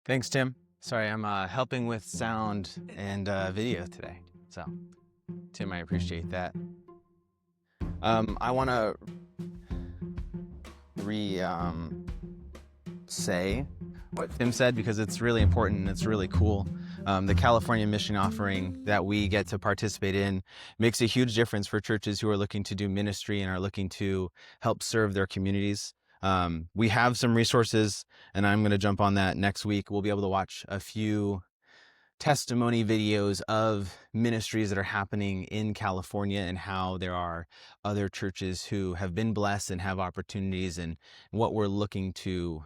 Thanks, Tim. Sorry, I'm helping with sound and video today. So, Tim, I appreciate that. I want to say what Tim said because it's really important and it's really cool. The California mission offering that we get to participate in makes a huge difference for churches who are looking to do ministry and are looking to help serve their communities. We have some resources, and I'm going to jump on that next week. We'll be able to watch a few testimony videos of ministries that are happening in California and how there are other churches who have been blessed and have opportunities, and what we're looking to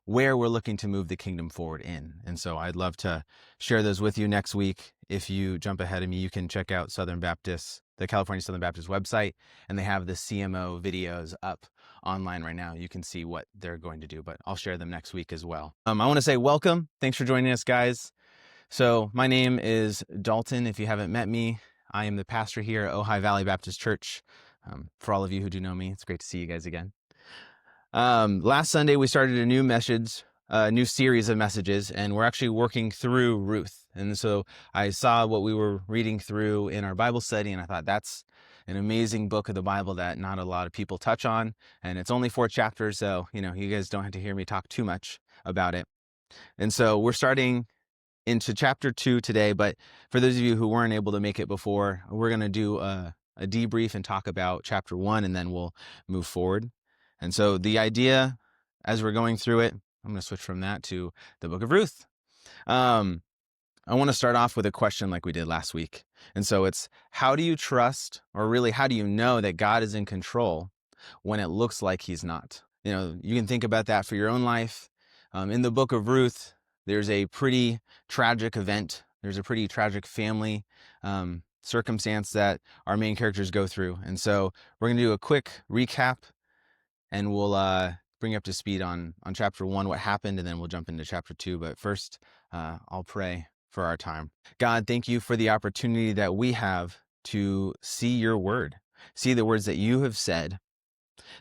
where we're looking to move the kingdom forward in. And so I'd love to share those with you next week. If you jump ahead of me, you can check out the California Southern Baptist website, and they have the CMO videos up online right now. You can see what they're going to do, but I'll share them next week as well. I want to say welcome. Thanks for joining us, guys. So my name is Dalton. If you haven't met me, I am the pastor here at Ojai Valley Baptist Church. For all of you who do know me, it's great to see you guys again. Last Sunday, we started a new series of messages, and we're actually working through Ruth. And so I saw what we were reading through in our Bible study, and I thought that's an amazing book of the Bible that not a lot of people touch on. And it's only 4 chapters, so you guys don't have to hear me talk too much about it. And so we're starting into chapter 2 today, but for those of you who weren't able to make it before, we're going to do a debrief and talk about chapter 1, and then we'll move forward. And so the idea, as we're going through it, I'm going to switch from that to the book of Ruth. I want to start off with a question like we did last week. And so it's, how do you trust, or really, how do you know that God is in control when it looks like he's not? You can think about that for your own life. In the book of Ruth, there's a pretty tragic event. There's a pretty tragic family circumstance that our main characters go through. And so we're going to do a quick recap, and we'll bring you up to speed on chapter 1, what happened, and then we'll jump into chapter 2. But first, I'll pray for our time. God, thank you for the opportunity that we have to see your word, see the words that you have said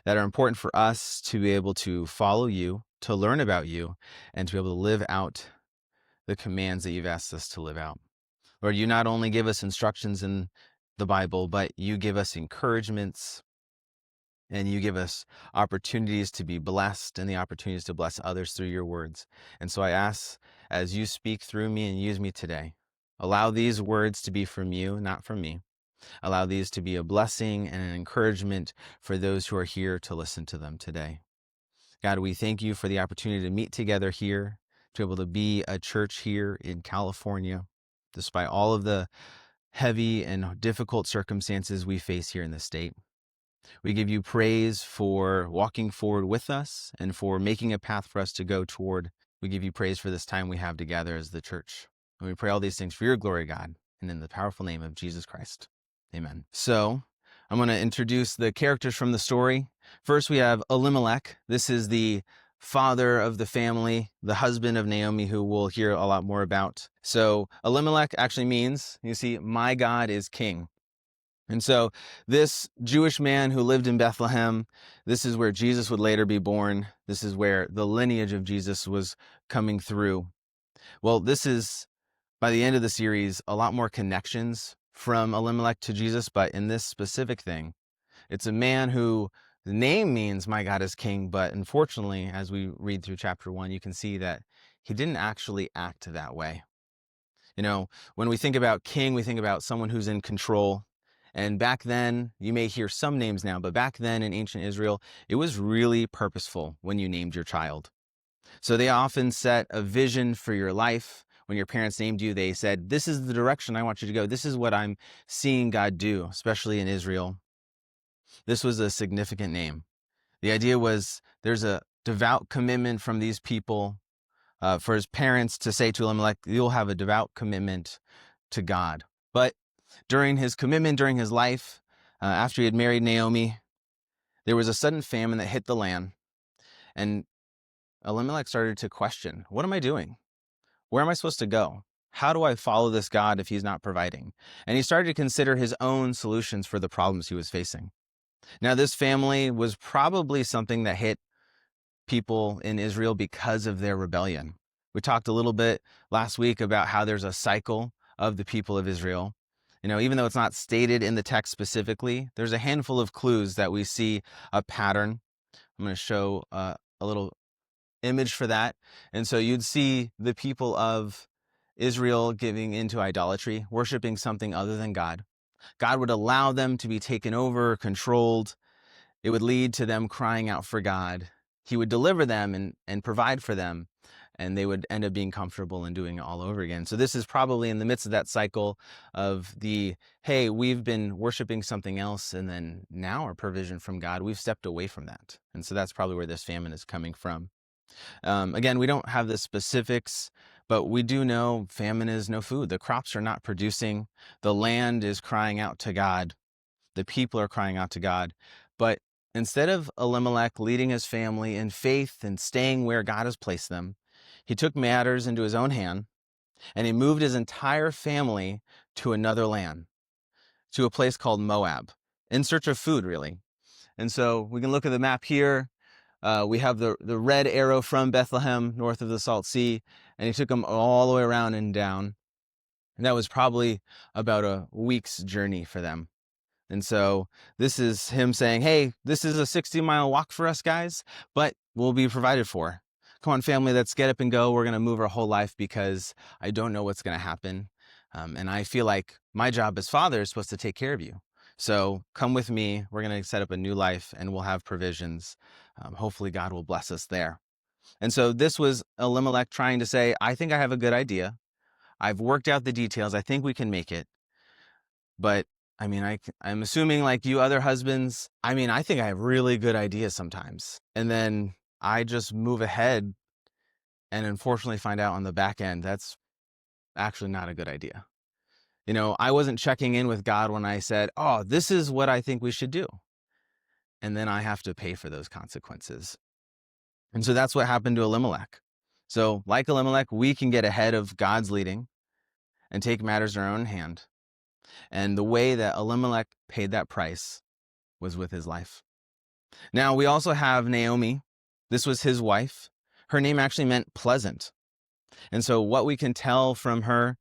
that are important for us to be able to follow you, to learn about you, and to be able to live out the commands that you've asked us to live out. Lord, you not only give us instructions in the Bible, but you give us encouragements, and you give us opportunities to be blessed and the opportunities to bless others through your words. And so I ask, as you speak through me and use me today, allow these words to be from you, not from me. Allow these to be a blessing and an encouragement for those who are here to listen to them today. God, we thank you for the opportunity to meet together here, to be able to be a church here in California, despite all of the heavy and difficult circumstances we face here in the state. We give you praise for walking forward with us and for making a path for us to go toward. We give you praise for this time we have together as the church. And we pray all these things for your glory, God, and in the powerful name of Jesus Christ. Amen. So I'm going to introduce the characters from the story. First, we have Elimelech. This is the father of the family, the husband of Naomi, who we'll hear a lot more about. So Elimelech actually means, you see, my God is king. And so this Jewish man who lived in Bethlehem, this is where Jesus would later be born. This is where the lineage of Jesus was coming through. Well, this is, by the end of the series, a lot more connections from Elimelech to Jesus, but in this specific thing, it's a man who, the name means my God is king, but unfortunately, as we read through chapter 1, you can see that he didn't actually act that way. When we think about king, we think about someone who's in control. And back then, you may hear some names now, but back then in ancient Israel, it was really purposeful when you named your child. So they often set a vision for your life. When your parents named you, they said, this is the direction I want you to go. This is what I'm seeing God do, especially in Israel. This was a significant name. The idea was there's a devout commitment from these people for his parents to say to Elimelech, you'll have a devout commitment to God. But during his commitment, during his life, after he had married Naomi, there was a sudden famine that hit the land. And Elimelech started to question, what am I doing? Where am I supposed to go? How do I follow this God if he's not providing? And he started to consider his own solutions for the problems he was facing. Now, this family was probably something that hit people in Israel because of their rebellion. We talked a little bit last week about how there's a cycle of the people of Israel. Even though it's not stated in the text specifically, there's a handful of clues that we see a pattern. I'm going to show a little image for that. And so you'd see the people of Israel giving into idolatry, worshiping something other than God. God would allow them to be taken over, controlled. It would lead to them crying out for God. He would deliver them and provide for them, and they would end up being comfortable and doing it all over again. So this is probably in the midst of that cycle of hey, we've been worshiping something else, and then now our provision from God, we've stepped away from that. And so that's probably where this famine is coming from. Again, we don't have the specifics, but we do know famine is no food. The crops are not producing. The land is crying out to God. The people are crying out to God. But instead of Elimelech leading his family in faith and staying where God has placed them, he took matters into his own hand, and he moved his entire family to another land, to a place called Moab, in search of food, really. And so we can look at the map here. We have the red arrow from Bethlehem, north of the Salt Sea, and he took them all the way around and down. And that was probably about a week's journey for them. And so this is him saying, hey, this is a 60-mile walk for us, guys, but we'll be provided for. Come on, family, let's get up and go. We're going to move our whole life because I don't know what's going to happen. And I feel like my job as father is supposed to take care of you. So come with me. We're going to set up a new life, and we'll have provisions. Hopefully God will bless us there. And so this was Elimelech trying to say, I think I have a good idea. I've worked out the details. I think we can make it. But I'm assuming, like you other husbands, I think I have really good ideas sometimes. And then I just move ahead and unfortunately find out on the back end, that's actually not a good idea. I wasn't checking in with God when I said, oh, this is what I think we should do. And then I have to pay for those consequences. And so that's what happened to Elimelech. So like Elimelech, we can get ahead of God's leading and take matters in our own hand. And the way that Elimelech paid that price was with his life. Now, we also have Naomi. This was his wife. Her name actually meant pleasant. And so what we can tell from her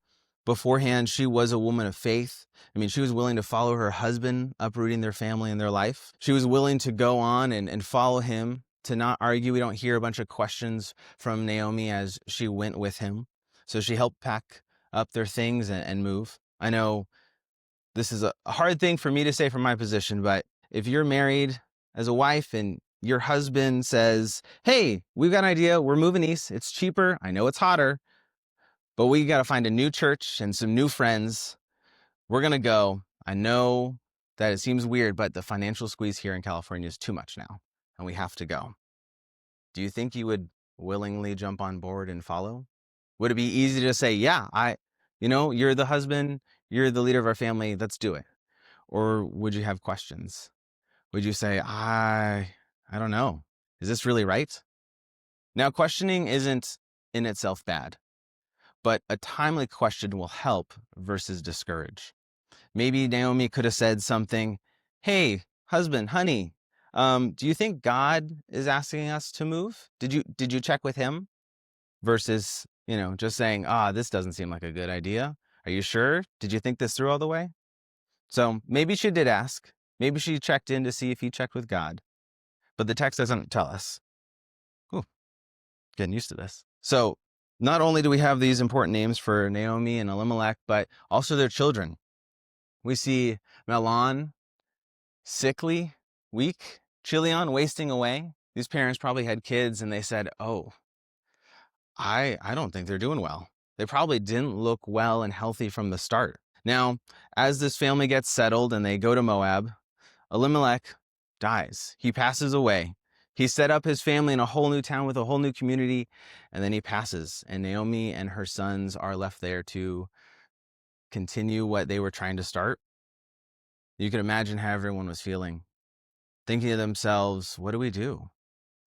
beforehand, she was a woman of faith. She was willing to follow her husband, uprooting their family and their life. She was willing to go on and follow him, to not argue. We don't hear a bunch of questions from Naomi as she went with him. So she helped pack up their things and move. I know this is a hard thing for me to say from my position, but if you're married as a wife and your husband says, hey, we've got an idea, we're moving east, it's cheaper, I know it's hotter, but we got to find a new church and some new friends, we're going to go. I know that it seems weird, but the financial squeeze here in California is too much now, and we have to go. Do you think you would willingly jump on board and follow? Would it be easy to say, yeah, you're the husband, you're the leader of our family, let's do it? Or would you have questions? Would you say, I don't know, is this really right? Now, questioning isn't in itself bad, but a timely question will help versus discourage. Maybe Naomi could have said something, hey, husband, honey, do you think God is asking us to move? Did you check with him? Versus, just saying, this doesn't seem like a good idea. Are you sure? Did you think this through all the way? So maybe she did ask. Maybe she checked in to see if he checked with God. But the text doesn't tell us. Ooh, getting used to this. So not only do we have these important names for Naomi and Elimelech, but also their children. We see Mahlon, sickly, weak, Chilion, wasting away. These parents probably had kids and they said, oh, I don't think they're doing well. They probably didn't look well and healthy from the start. Now, as this family gets settled and they go to Moab, Elimelech dies. He passes away. He set up his family in a whole new town with a whole new community, and then he passes. And Naomi and her sons are left there to continue what they were trying to start. You can imagine how everyone was feeling, thinking to themselves, what do we do?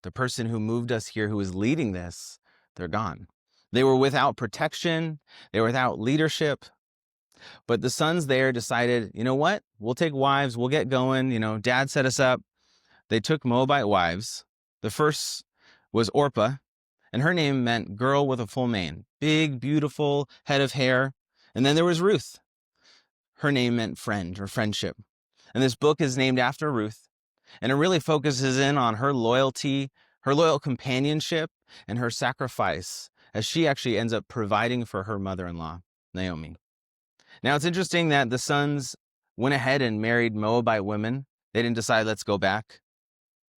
The person who moved us here, who is leading this, they're gone. They were without protection. They were without leadership. But the sons there decided, you know what? We'll take wives. We'll get going. Dad set us up. They took Moabite wives. The first was Orpah, and her name meant girl with a full mane, big, beautiful head of hair. And then there was Ruth. Her name meant friend or friendship. And this book is named after Ruth, and it really focuses in on her loyalty, her loyal companionship, and her sacrifice as she actually ends up providing for her mother-in-law, Naomi. Now, it's interesting that the sons went ahead and married Moabite women. They didn't decide, let's go back.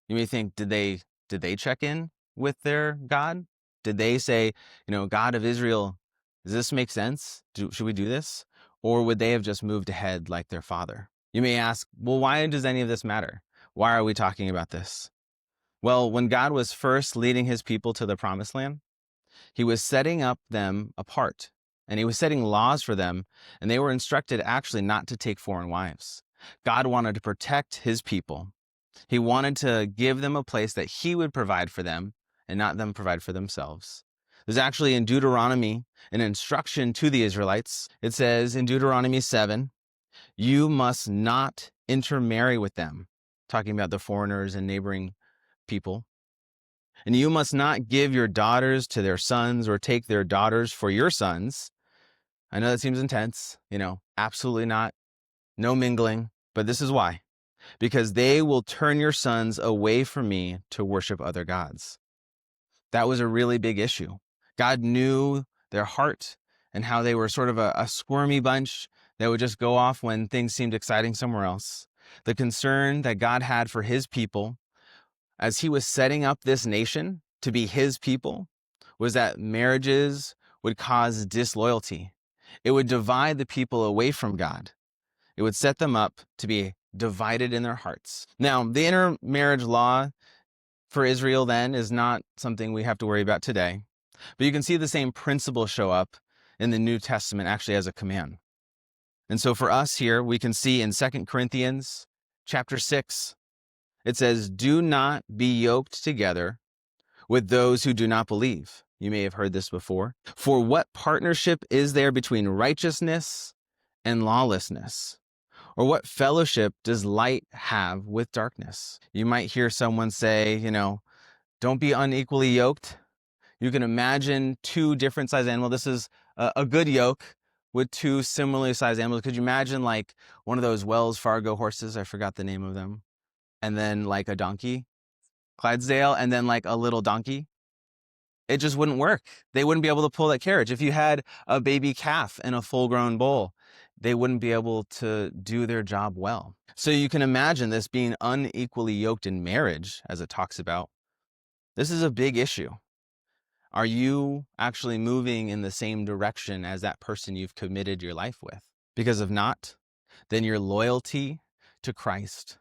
You may think, did they check in with their God? Did they say, God of Israel, does this make sense? Should we do this? Or would they have just moved ahead like their father? You may ask, well, why does any of this matter? Why are we talking about this? Well, when God was first leading his people to the promised land, he was setting up them apart, and he was setting laws for them, and they were instructed actually not to take foreign wives. God wanted to protect his people. He wanted to give them a place that he would provide for them and not them provide for themselves. There's actually in Deuteronomy an instruction to the Israelites. It says in Deuteronomy 7, you must not intermarry with them, talking about the foreigners and neighboring people. And you must not give your daughters to their sons or take their daughters for your sons. I know that seems intense, absolutely not. No mingling, but this is why. Because they will turn your sons away from me to worship other gods. That was a really big issue. God knew their heart and how they were sort of a squirmy bunch that would just go off when things seemed exciting somewhere else. The concern that God had for his people as he was setting up this nation to be his people was that marriages would cause disloyalty. It would divide the people away from God. It would set them up to be divided in their hearts. Now, the intermarriage law for Israel then is not something we have to worry about today, but you can see the same principle show up in the New Testament actually as a command. And so for us here, we can see in 2 Corinthians chapter 6, it says, do not be yoked together with those who do not believe. You may have heard this before. For what partnership is there between righteousness and lawlessness? Or what fellowship does light have with darkness? You might hear someone say, don't be unequally yoked. You can imagine two different sized animals. This is a good yoke with two similarly sized animals. Could you imagine like one of those Wells Fargo horses? I forgot the name of them. And then like a donkey, Clydesdale, and then like a little donkey. It just wouldn't work. They wouldn't be able to pull that carriage. If you had a baby calf and a full-grown bull, they wouldn't be able to do their job well. So you can imagine this being unequally yoked in marriage, as it talks about. This is a big issue. Are you actually moving in the same direction as that person you've committed your life with? Because if not, then your loyalty to Christ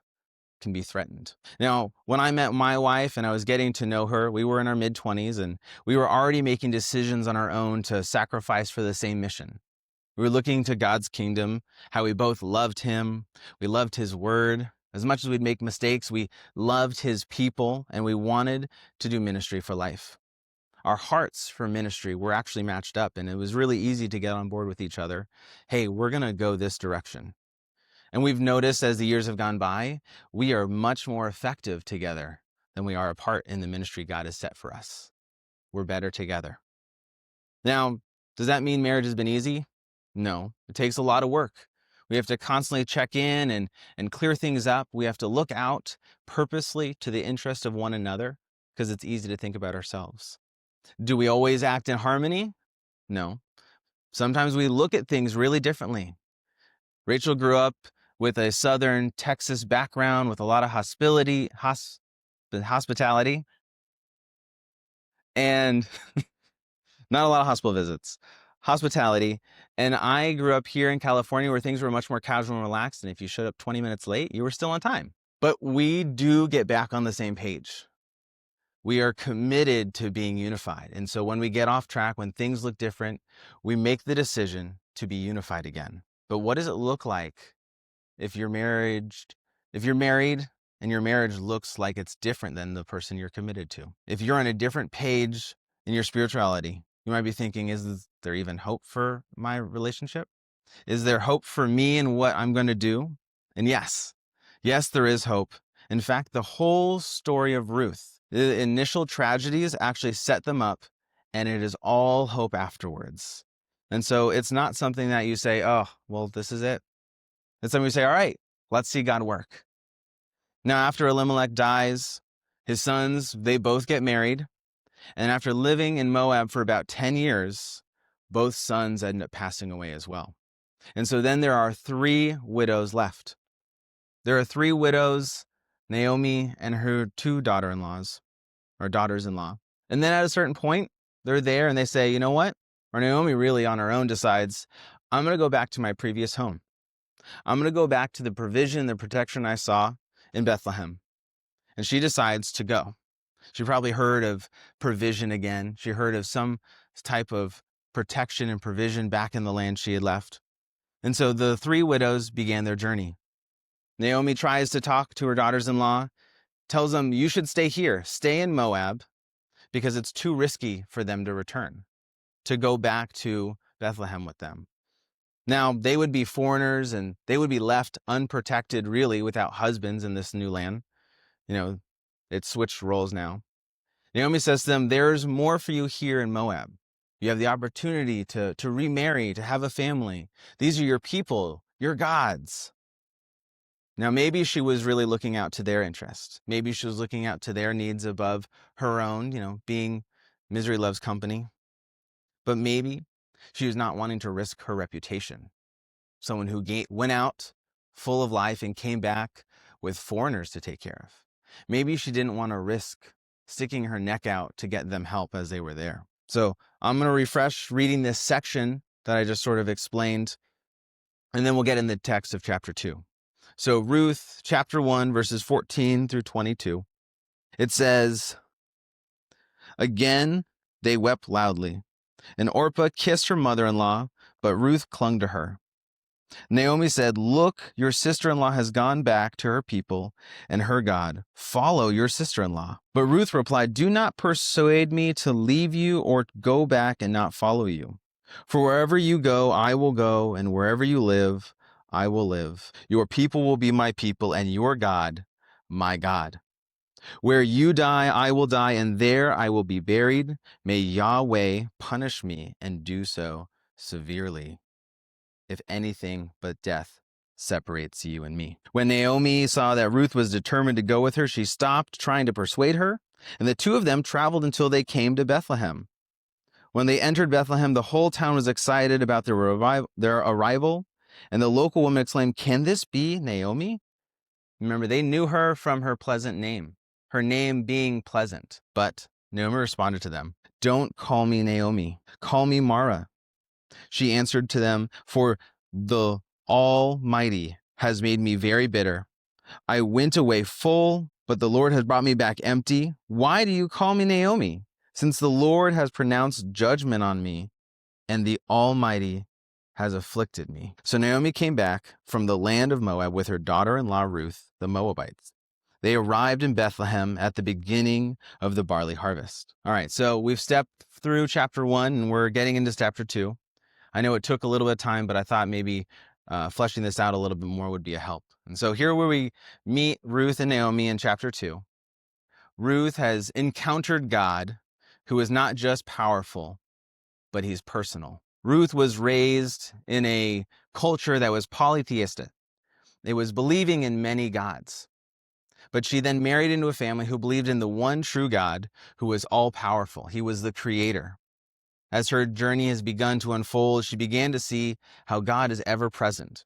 can be threatened. Now, when I met my wife and I was getting to know her, we were in our mid-20s and we were already making decisions on our own to sacrifice for the same mission. We were looking to God's kingdom, how we both loved him. We loved his word. As much as we'd make mistakes, we loved his people and we wanted to do ministry for life. Our hearts for ministry were actually matched up and it was really easy to get on board with each other. Hey, we're going to go this direction. And we've noticed as the years have gone by, we are much more effective together than we are apart in the ministry God has set for us. We're better together. Now, does that mean marriage has been easy? No, it takes a lot of work. We have to constantly check in and clear things up. We have to look out purposely to the interest of one another because it's easy to think about ourselves. Do we always act in harmony? No. Sometimes we look at things really differently. Rachel grew up with a Southern Texas background with a lot of hospitality, and not a lot of hospital visits, hospitality. And I grew up here in California where things were much more casual and relaxed. And if you showed up 20 minutes late, you were still on time. But we do get back on the same page. We are committed to being unified. And so when we get off track, when things look different, we make the decision to be unified again. But what does it look like if you're married and your marriage looks like it's different than the person you're committed to? If you're on a different page in your spirituality, you might be thinking, is there even hope for my relationship? Is there hope for me and what I'm going to do? And yes, there is hope. In fact, the whole story of Ruth The initial tragedies actually set them up, and it is all hope afterwards. And so it's not something that you say, oh, well, this is it. It's something you say, all right, let's see God work. Now, after Elimelech dies, his sons, they both get married. And after living in Moab for about 10 years, both sons end up passing away as well. And so then there are 3 widows left. There are 3 widows, Naomi and her 2 daughter-in-laws, or daughters-in-law. And then at a certain point, they're there and they say, you know what? Or Naomi really on her own decides, I'm going to go back to my previous home. I'm going to go back to the provision, the protection I saw in Bethlehem. And she decides to go. She probably heard of provision again. She heard of some type of protection and provision back in the land she had left. And so the 3 widows began their journey. Naomi tries to talk to her daughters-in-law, tells them, you should stay here, stay in Moab, because it's too risky for them to return, to go back to Bethlehem with them. Now, they would be foreigners and they would be left unprotected, really, without husbands in this new land. You know, it switched roles now. Naomi says to them, there's more for you here in Moab. You have the opportunity to remarry, to have a family. These are your people, your gods. Now, maybe she was really looking out to their interest. Maybe she was looking out to their needs above her own, being misery loves company. But maybe she was not wanting to risk her reputation. Someone who went out full of life and came back with foreigners to take care of. Maybe she didn't want to risk sticking her neck out to get them help as they were there. So I'm going to refresh reading this section that I just sort of explained, and then we'll get in the text of chapter 2. So Ruth, chapter 1, verses 14 through 22, it says, again, they wept loudly, and Orpah kissed her mother-in-law, but Ruth clung to her. Naomi said, look, your sister-in-law has gone back to her people and her God. Follow your sister-in-law. But Ruth replied, do not persuade me to leave you or go back and not follow you. For wherever you go, I will go, and wherever you live, I will live. Your people will be my people, and your God, my God. Where you die, I will die, and there I will be buried. May Yahweh punish me and do so severely, if anything but death separates you and me. When Naomi saw that Ruth was determined to go with her, she stopped trying to persuade her, and the 2 of them traveled until they came to Bethlehem. When they entered Bethlehem, the whole town was excited about their arrival, and the local woman exclaimed, can this be Naomi? Remember, they knew her from her pleasant name, her name being pleasant. But Naomi responded to them, don't call me Naomi, call me Mara. She answered to them, for the Almighty has made me very bitter. I went away full, but the Lord has brought me back empty. Why do you call me Naomi? Since the Lord has pronounced judgment on me, and the Almighty has afflicted me. So Naomi came back from the land of Moab with her daughter-in-law Ruth, the Moabites. They arrived in Bethlehem at the beginning of the barley harvest. All right, so we've stepped through chapter 1, and we're getting into chapter 2. I know it took a little bit of time, but I thought maybe fleshing this out a little bit more would be a help. And so here where we meet Ruth and Naomi in chapter 2. Ruth has encountered God, who is not just powerful, but he's personal. Ruth was raised in a culture that was polytheistic. It was believing in many gods. But she then married into a family who believed in the one true God, who was all-powerful. He was the creator. As her journey has begun to unfold, she began to see how God is ever present,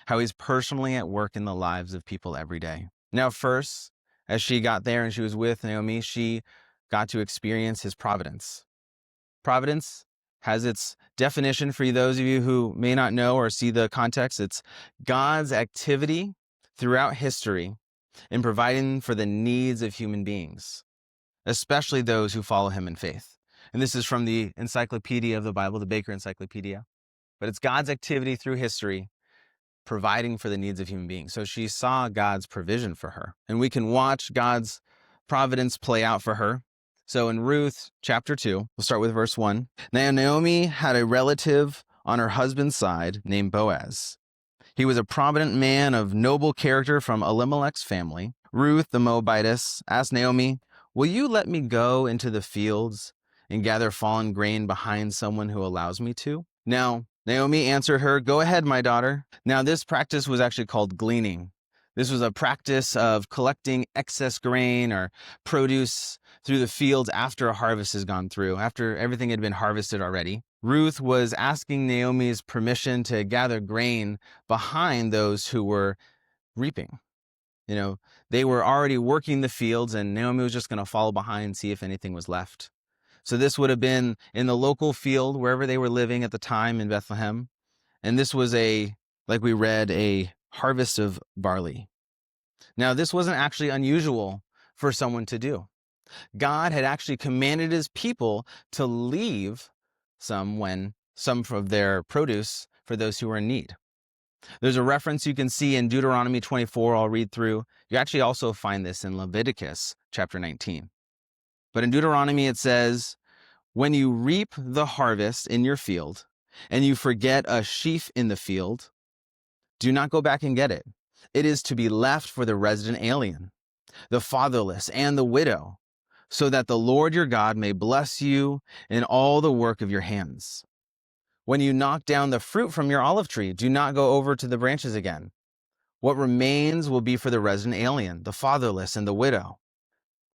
how he's personally at work in the lives of people every day. Now, first, as she got there and she was with Naomi, she got to experience his providence. Providence has its definition for those of you who may not know or see the context. It's God's activity throughout history in providing for the needs of human beings, especially those who follow him in faith. And this is from the Encyclopedia of the Bible, the Baker Encyclopedia. But it's God's activity through history providing for the needs of human beings. So she saw God's provision for her. And we can watch God's providence play out for her. So in Ruth chapter 2, we'll start with verse 1. Now Naomi had a relative on her husband's side named Boaz. He was a prominent man of noble character from Elimelech's family. Ruth, the Moabitess, asked Naomi, Will you let me go into the fields and gather fallen grain behind someone who allows me to? Now, Naomi answered her, go ahead, my daughter. Now, this practice was actually called gleaning. This was a practice of collecting excess grain or produce through the fields after a harvest has gone through, after everything had been harvested already. Ruth was asking Naomi's permission to gather grain behind those who were reaping. They were already working the fields, and Naomi was just going to follow behind and see if anything was left. So this would have been in the local field, wherever they were living at the time in Bethlehem. And this was like we read, a harvest of barley. Now, this wasn't actually unusual for someone to do. God had actually commanded his people to leave some of their produce for those who were in need. There's a reference you can see in Deuteronomy 24, I'll read through. You actually also find this in Leviticus chapter 19. But in Deuteronomy it says, when you reap the harvest in your field and you forget a sheaf in the field, do not go back and get it. It is to be left for the resident alien, the fatherless, and the widow, so that the Lord your God may bless you in all the work of your hands. When you knock down the fruit from your olive tree, do not go over to the branches again. What remains will be for the resident alien, the fatherless, and the widow.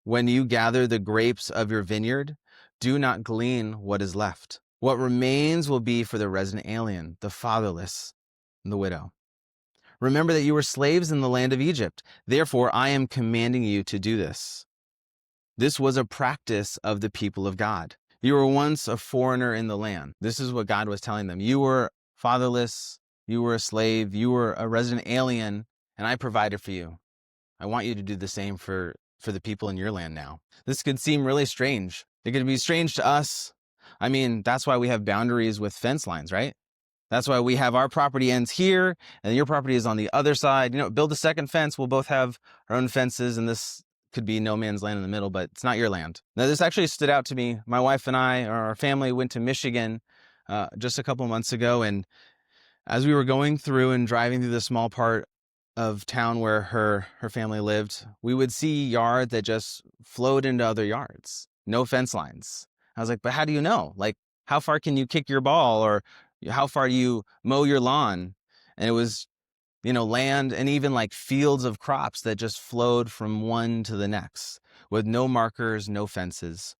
When you gather the grapes of your vineyard, do not glean what is left. What remains will be for the resident alien, the fatherless, and the widow. Remember that you were slaves in the land of Egypt. Therefore, I am commanding you to do this. This was a practice of the people of God. You were once a foreigner in the land. This is what God was telling them. You were fatherless, you were a slave, you were a resident alien, and I provided for you. I want you to do the same for the people in your land now. This could seem really strange. It could be strange to us. I mean, that's why we have boundaries with fence lines, right? That's why we have our property ends here and your property is on the other side. Build a second fence. We'll both have our own fences, and this could be no man's land in the middle, but it's not your land. Now, this actually stood out to me. My wife and I, or our family, went to Michigan just a couple months ago, and as we were going through and driving through the small part of town where her family lived, we would see yard that just flowed into other yards. No fence lines. I was like, but how do you know? Like, how far can you kick your ball, or how far do you mow your lawn? And it was, land and even like fields of crops that just flowed from one to the next with no markers, no fences.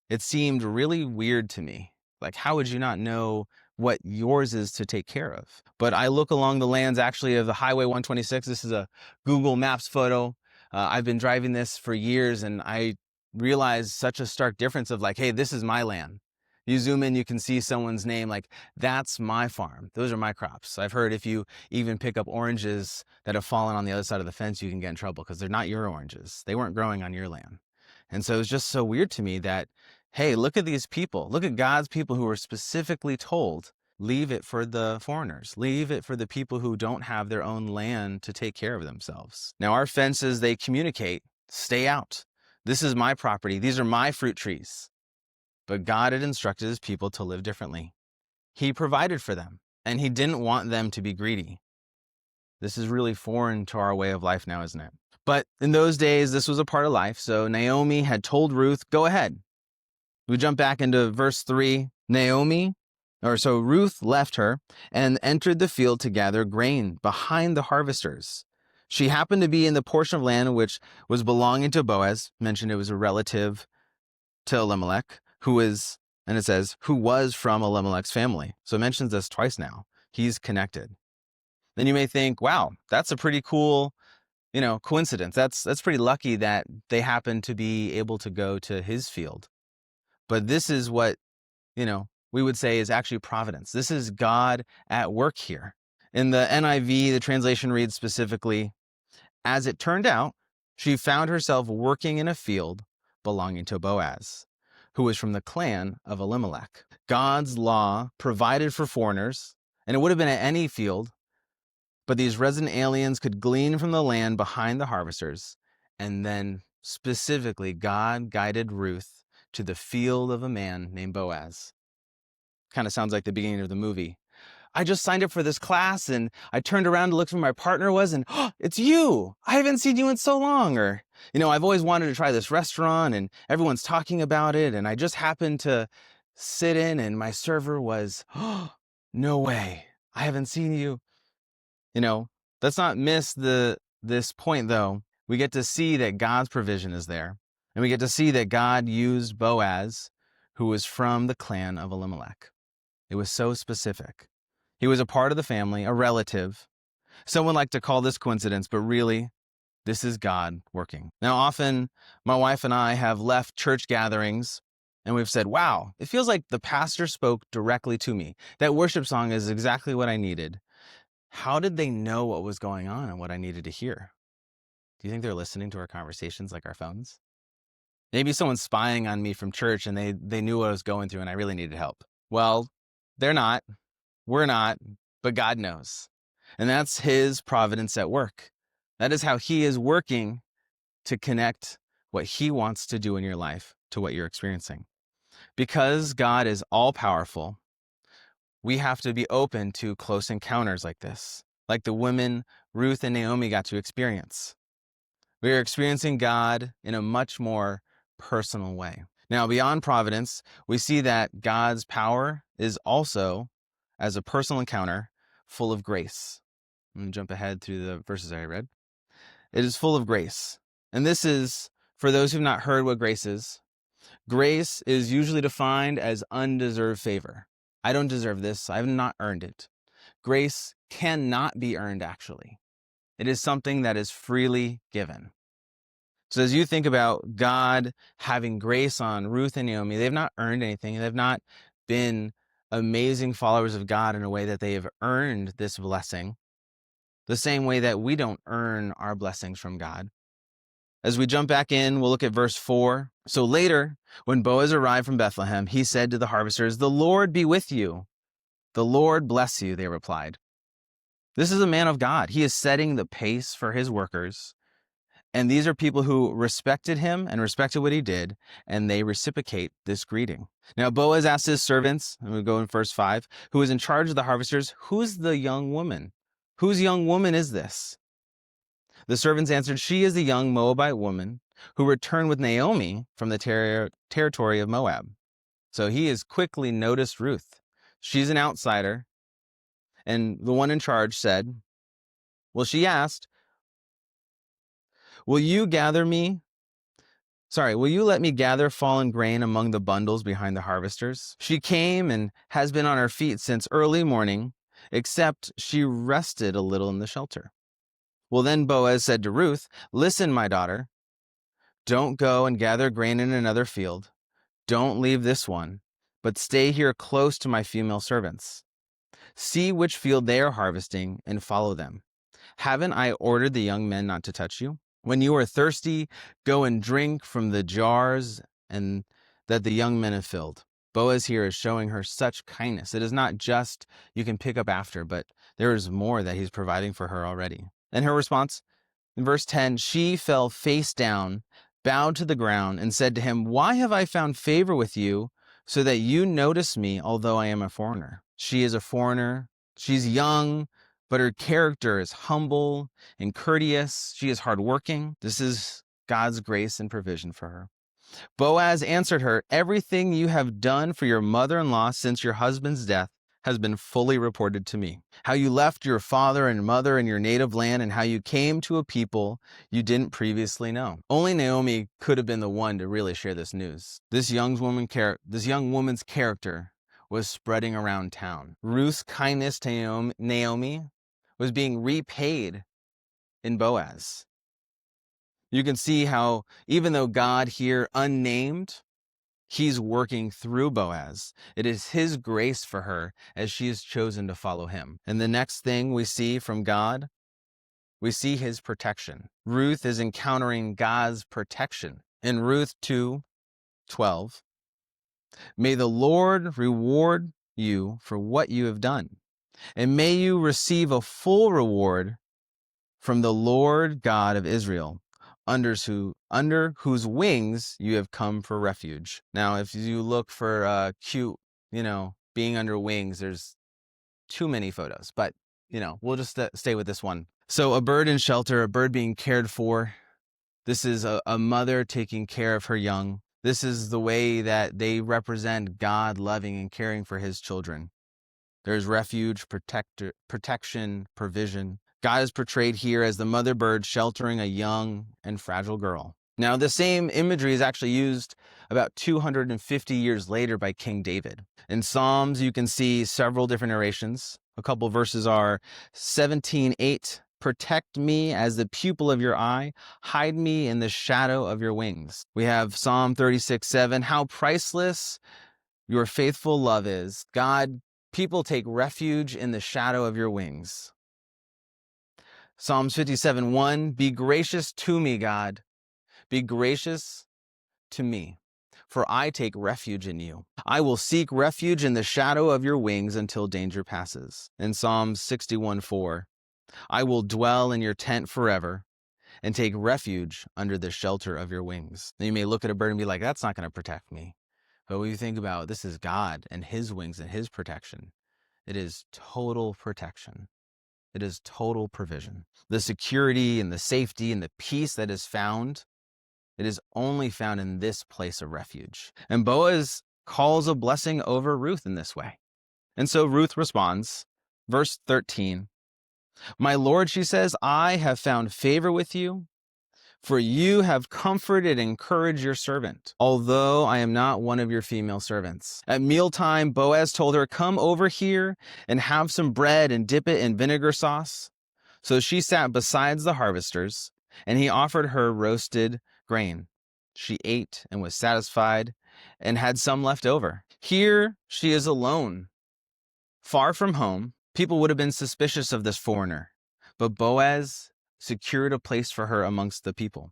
It seemed really weird to me. Like, how would you not know what yours is to take care of? But I look along the lands actually of the Highway 126. This is a Google Maps photo. I've been driving this for years, and I realized such a stark difference of like, hey, this is my land. You zoom in, you can see someone's name, like, that's my farm. Those are my crops. I've heard if you even pick up oranges that have fallen on the other side of the fence, you can get in trouble because they're not your oranges. They weren't growing on your land. And so it's just so weird to me that, hey, look at these people. Look at God's people who were specifically told, leave it for the foreigners. Leave it for the people who don't have their own land to take care of themselves. Now, our fences, they communicate, stay out. This is my property. These are my fruit trees. But God had instructed his people to live differently. He provided for them, and he didn't want them to be greedy. This is really foreign to our way of life now, isn't it? But in those days, this was a part of life. So Naomi had told Ruth, go ahead. We jump back into verse 3. So Ruth left her and entered the field to gather grain behind the harvesters. She happened to be in the portion of land which was belonging to Boaz. Mentioned it was a relative to Elimelech, who was from Elimelech's family. So it mentions this twice now. He's connected. Then you may think, wow, that's a pretty cool, coincidence. That's pretty lucky that they happen to be able to go to his field. But this is what, we would say is actually providence. This is God at work here. In the NIV, the translation reads specifically, as it turned out, she found herself working in a field belonging to Boaz, who was from the clan of Elimelech. God's law provided for foreigners, and it would have been at any field, but these resident aliens could glean from the land behind the harvesters, and then specifically God guided Ruth to the field of a man named Boaz. Kind of sounds like the beginning of the movie. I just signed up for this class, and I turned around to look for who my partner was, and it's you! I haven't seen you in so long. Or I've always wanted to try this restaurant and everyone's talking about it. And I just happened to sit in and my server was, oh, no way. I haven't seen you. Let's not miss this point though. We get to see that God's provision is there. And we get to see that God used Boaz, who was from the clan of Elimelech. It was so specific. He was a part of the family, a relative. Someone like to call this coincidence, but really, this is God working. Now, often my wife and I have left church gatherings and we've said, wow, it feels like the pastor spoke directly to me. That worship song is exactly what I needed. How did they know what was going on and what I needed to hear? Do you think they're listening to our conversations like our phones? Maybe someone's spying on me from church and they knew what I was going through and I really needed help. Well, they're not. We're not, but God knows. And that's his providence at work. That is how he is working to connect what he wants to do in your life to what you're experiencing. Because God is all powerful, we have to be open to close encounters like this, like the women Ruth and Naomi got to experience. We are experiencing God in a much more personal way. Now, beyond providence, we see that God's power is also, as a personal encounter, full of grace. I'm going to jump ahead through the verses I read. It is full of grace. And this is, for those who've not heard what grace is usually defined as undeserved favor. I don't deserve this. I have not earned it. Grace cannot be earned, actually. It is something that is freely given. So as you think about God having grace on Ruth and Naomi, they've not earned anything. They've not been amazing followers of God in a way that they have earned this blessing, the same way that we don't earn our blessings from God. As we jump back in, we'll look at verse 4. So later, when Boaz arrived from Bethlehem, he said to the harvesters, "The Lord be with you." "The Lord bless you," they replied. This is a man of God. He is setting the pace for his workers. And these are people who respected him and respected what he did, and they reciprocate this greeting. Now, Boaz asked his servants, and we go in verse 5, who was in charge of the harvesters, "Who's the young woman? Whose young woman is this?" The servants answered, "She is the young Moabite woman who returned with Naomi from the territory of Moab." So he has quickly noticed Ruth. She's an outsider. And the one in charge said, she asked, Will you let me gather fallen grain among the bundles behind the harvesters?" She came and has been on her feet since early morning, except she rested a little in the shelter. Well, then Boaz said to Ruth, "Listen, my daughter, don't go and gather grain in another field. Don't leave this one, but stay here close to my female servants. See which field they are harvesting and follow them. Haven't I ordered the young men not to touch you? When you are thirsty, go and drink from the jars and that the young men have filled." Boaz here is showing her such kindness. It is not just you can pick up after, but there is more that he's providing for her already. And her response, in verse 10, she fell face down, bowed to the ground, and said to him, "Why have I found favor with you so that you notice me, although I am a foreigner?" She is a foreigner. She's young, but her character is humble and courteous. She is hardworking. This is God's grace and provision for her. Boaz answered her, "Everything you have done for your mother-in-law since your husband's death has been fully reported to me. How you left your father and mother in your native land and how you came to a people you didn't previously know." Only Naomi could have been the one to really share this news. This young woman's character was spreading around town. Ruth's kindness to Naomi was being repaid in Boaz. You can see how even though God here unnamed, he's working through Boaz. It is his grace for her as she has chosen to follow him. And the next thing we see from God, we see his protection. Ruth is encountering God's protection. In Ruth 2:12, "May the Lord reward you for what you have done, and may you receive a full reward from the Lord God of Israel, under whose wings you have come for refuge." Now, if you look for cute, being under wings, there's too many photos, but, we'll just stay with this one. So a bird in shelter, a bird being cared for. This is a mother taking care of her young. This is the way that they represent God loving and caring for his children. There's refuge, protection, provision. God is portrayed here as the mother bird sheltering a young and fragile girl. Now, the same imagery is actually used about 250 years later by King David. In Psalms, you can see several different narrations. A couple verses are 17:8, protect me as the pupil of your eye, hide me in the shadow of your wings. We have Psalm 36:7, how priceless your faithful love is. God, people take refuge in the shadow of your wings. Psalms 57:1, be gracious to me, God. Be gracious to me, for I take refuge in you. I will seek refuge in the shadow of your wings until danger passes. In Psalms 61:4, I will dwell in your tent forever and take refuge under the shelter of your wings. Now you may look at a bird and be like, that's not going to protect me. But when you think about this is God and his wings and his protection, it is total protection. It is total provision. The security and the safety and the peace that is found, it is only found in this place of refuge. And Boaz calls a blessing over Ruth in this way. And so Ruth responds, verse 13, my Lord, she says, I have found favor with you, for you have comforted and encouraged your servant, although I am not one of your female servants. At mealtime, Boaz told her, come over here and have some bread and dip it in vinegar sauce. So she sat beside the harvesters, and he offered her roasted grain. She ate and was satisfied and had some left over. Here she is alone, far from home. People would have been suspicious of this foreigner, but Boaz secured a place for her amongst the people.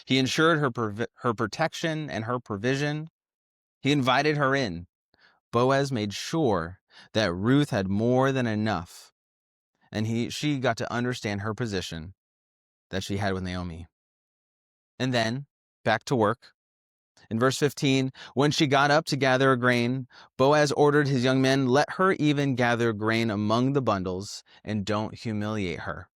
He ensured her protection and her provision. He invited her in. Boaz made sure that Ruth had more than enough, and she got to understand her position that she had with Naomi. And then, back to work. In verse 15, when she got up to gather a grain, Boaz ordered his young men, let her even gather grain among the bundles and don't humiliate her.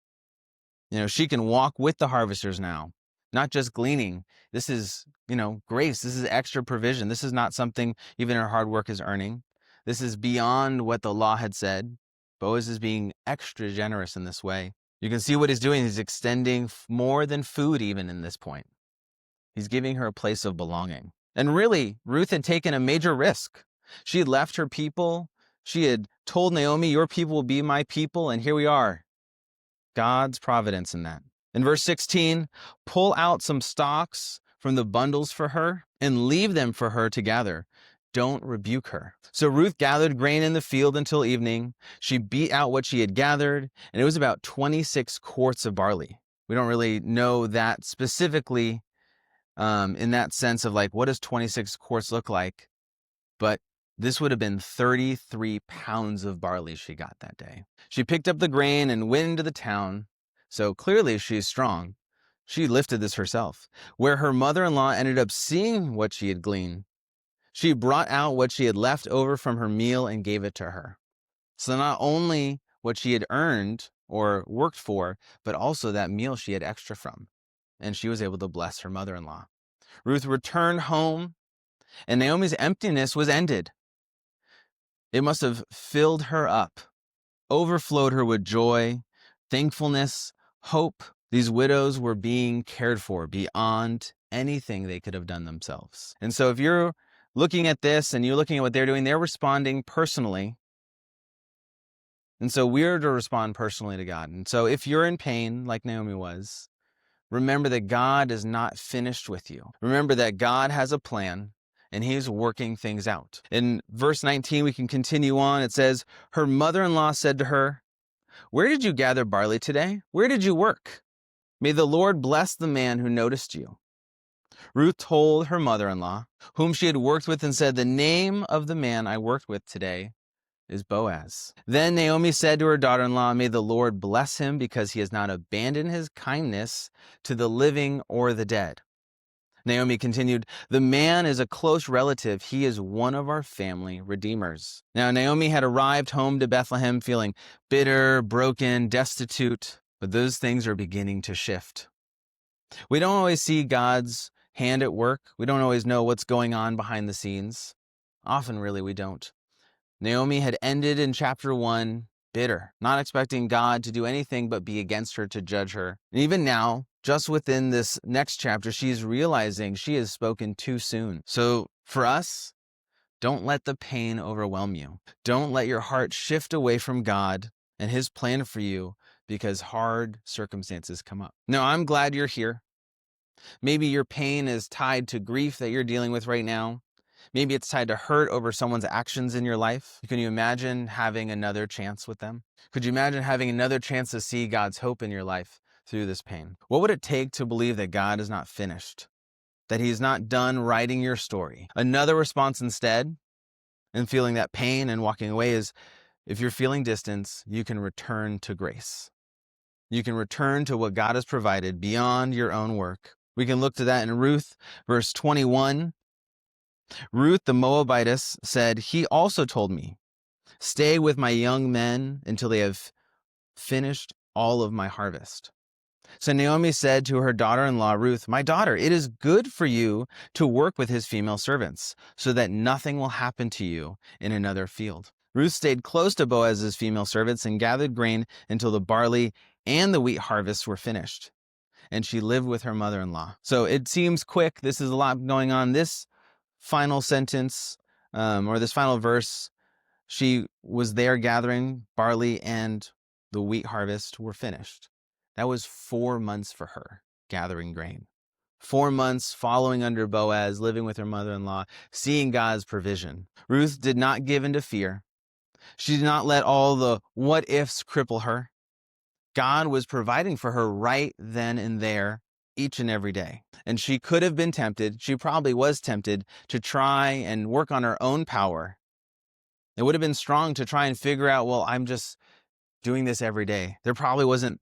She can walk with the harvesters now, not just gleaning. This is, grace. This is extra provision. This is not something even her hard work is earning. This is beyond what the law had said. Boaz is being extra generous in this way. You can see what he's doing. He's extending more than food even in this point. He's giving her a place of belonging. And really, Ruth had taken a major risk. She had left her people. She had told Naomi, your people will be my people. And here we are. God's providence in that. In verse 16, pull out some stalks from the bundles for her and leave them for her to gather. Don't rebuke her. So Ruth gathered grain in the field until evening. She beat out what she had gathered, and it was about 26 quarts of barley. We don't really know that specifically in that sense of like, what does 26 quarts look like? But this would have been 33 pounds of barley she got that day. She picked up the grain and went into the town. So clearly she's strong. She lifted this herself. Where her mother-in-law ended up seeing what she had gleaned, she brought out what she had left over from her meal and gave it to her. So not only what she had earned or worked for, but also that meal she had extra from. And she was able to bless her mother-in-law. Ruth returned home, and Naomi's emptiness was ended. It must have filled her up, overflowed her with joy, thankfulness, hope. These widows were being cared for beyond anything they could have done themselves. And so if you're looking at this and you're looking at what they're doing, they're responding personally. And so we're to respond personally to God. And so if you're in pain, like Naomi was, remember that God is not finished with you. Remember that God has a plan, and he's working things out. In verse 19, we can continue on. It says, her mother-in-law said to her, where did you gather barley today? Where did you work? May the Lord bless the man who noticed you. Ruth told her mother-in-law, whom she had worked with, and said, the name of the man I worked with today is Boaz. Then Naomi said to her daughter-in-law, may the Lord bless him because he has not abandoned his kindness to the living or the dead. Naomi continued, the man is a close relative. He is one of our family redeemers. Now, Naomi had arrived home to Bethlehem feeling bitter, broken, destitute, but those things are beginning to shift. We don't always see God's hand at work. We don't always know what's going on behind the scenes. Often, really, we don't. Naomi had ended in chapter 1 bitter, not expecting God to do anything but be against her, to judge her. And even now, just within this next chapter, she's realizing she has spoken too soon. So for us, don't let the pain overwhelm you. Don't let your heart shift away from God and his plan for you because hard circumstances come up. Now, I'm glad you're here. Maybe your pain is tied to grief that you're dealing with right now. Maybe it's tied to hurt over someone's actions in your life. Can you imagine having another chance with them? Could you imagine having another chance to see God's hope in your life through this pain? What would it take to believe that God is not finished, that he's not done writing your story? Another response instead, and feeling that pain and walking away, is if you're feeling distance, you can return to grace. You can return to what God has provided beyond your own work. We can look to that in Ruth, verse 21. Ruth the Moabitess said, "He also told me, stay with my young men until they have finished all of my harvest." So Naomi said to her daughter-in-law, Ruth, "My daughter, it is good for you to work with his female servants, so that nothing will happen to you in another field." Ruth stayed close to Boaz's female servants and gathered grain until the barley and the wheat harvests were finished. And she lived with her mother-in-law. So it seems quick. This is a lot going on. This final sentence, or this final verse, she was there gathering barley and the wheat harvest were finished. That was 4 months for her, gathering grain. 4 months following under Boaz, living with her mother-in-law, seeing God's provision. Ruth did not give in to fear. She did not let all the what-ifs cripple her. God was providing for her right then and there, each and every day. And she could have been tempted, she probably was tempted, to try and work on her own power. It would have been strong to try and figure out, well, I'm just doing this every day. There probably wasn't,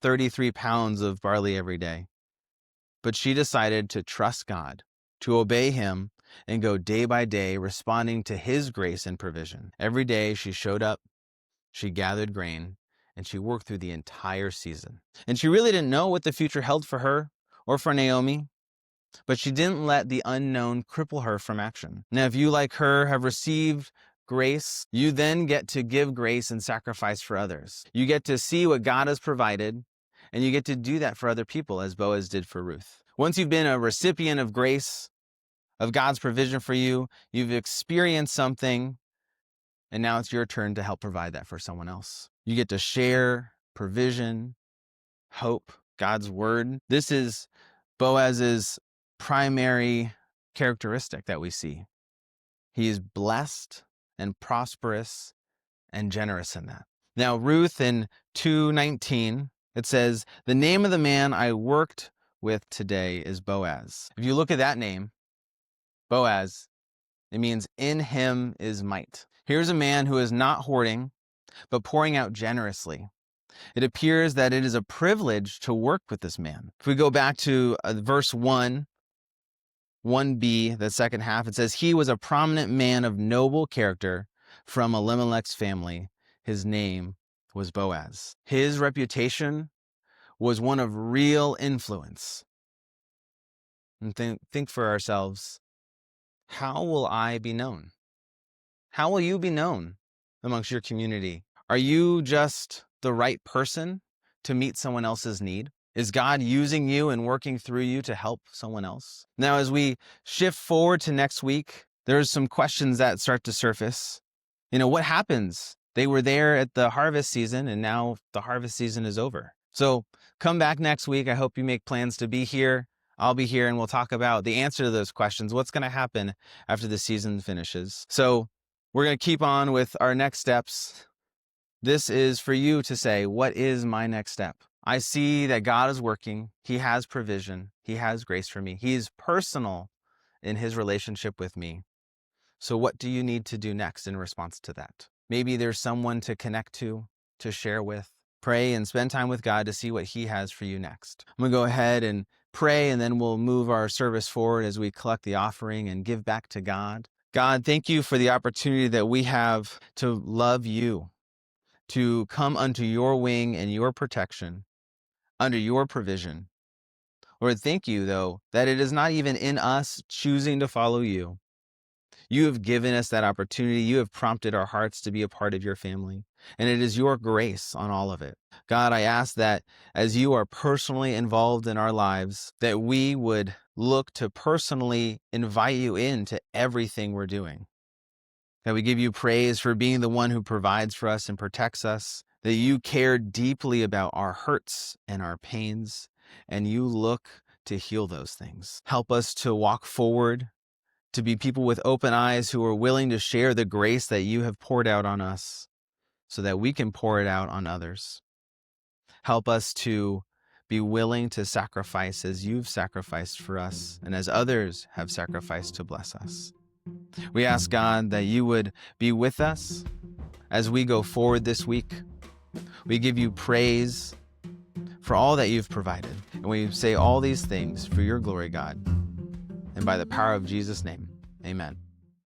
33 pounds of barley every day. But she decided to trust God, to obey him, and go day by day, responding to his grace and provision. Every day she showed up, she gathered grain, and she worked through the entire season. And she really didn't know what the future held for her or for Naomi, but she didn't let the unknown cripple her from action. Now, if you, like her, have received grace, you then get to give grace and sacrifice for others. You get to see what God has provided, and you get to do that for other people, as Boaz did for Ruth. Once you've been a recipient of grace, of God's provision for you, you've experienced something, and now it's your turn to help provide that for someone else. You get to share provision, hope, God's word. This is Boaz's primary characteristic that we see. He is blessed and prosperous and generous in that. Now, Ruth in 2:19, it says, "The name of the man I worked with today is Boaz." If you look at that name, Boaz, it means in him is might. Here's a man who is not hoarding, but pouring out generously. It appears that it is a privilege to work with this man. If we go back to verse 1b, the second half, it says, "He was a prominent man of noble character from Elimelech's family. His name was Boaz." His reputation was one of real influence. And think for ourselves, how will I be known? How will you be known amongst your community? Are you just the right person to meet someone else's need? Is God using you and working through you to help someone else? Now, as we shift forward to next week, there's some questions that start to surface. What happens? They were there at the harvest season, and now the harvest season is over. So come back next week. I hope you make plans to be here. I'll be here, and we'll talk about the answer to those questions. What's going to happen after the season finishes? So we're going to keep on with our next steps. This is for you to say, what is my next step? I see that God is working. He has provision. He has grace for me. He's personal in his relationship with me. So what do you need to do next in response to that? Maybe there's someone to connect to share with. Pray and spend time with God to see what he has for you next. I'm going to go ahead and pray, and then we'll move our service forward as we collect the offering and give back to God. God, thank you for the opportunity that we have to love you, to come under your wing and your protection, under your provision. Lord, thank you, though, that it is not even in us choosing to follow you. You have given us that opportunity. You have prompted our hearts to be a part of your family, and it is your grace on all of it. God, I ask that as you are personally involved in our lives, that we would look to personally invite you into everything we're doing. That we give you praise for being the one who provides for us and protects us, that you care deeply about our hurts and our pains, and you look to heal those things. Help us to walk forward, to be people with open eyes who are willing to share the grace that you have poured out on us so that we can pour it out on others. Help us to be willing to sacrifice as you've sacrificed for us and as others have sacrificed to bless us. We ask, God, that you would be with us as we go forward this week. We give you praise for all that you've provided. And we say all these things for your glory, God. And by the power of Jesus' name, amen.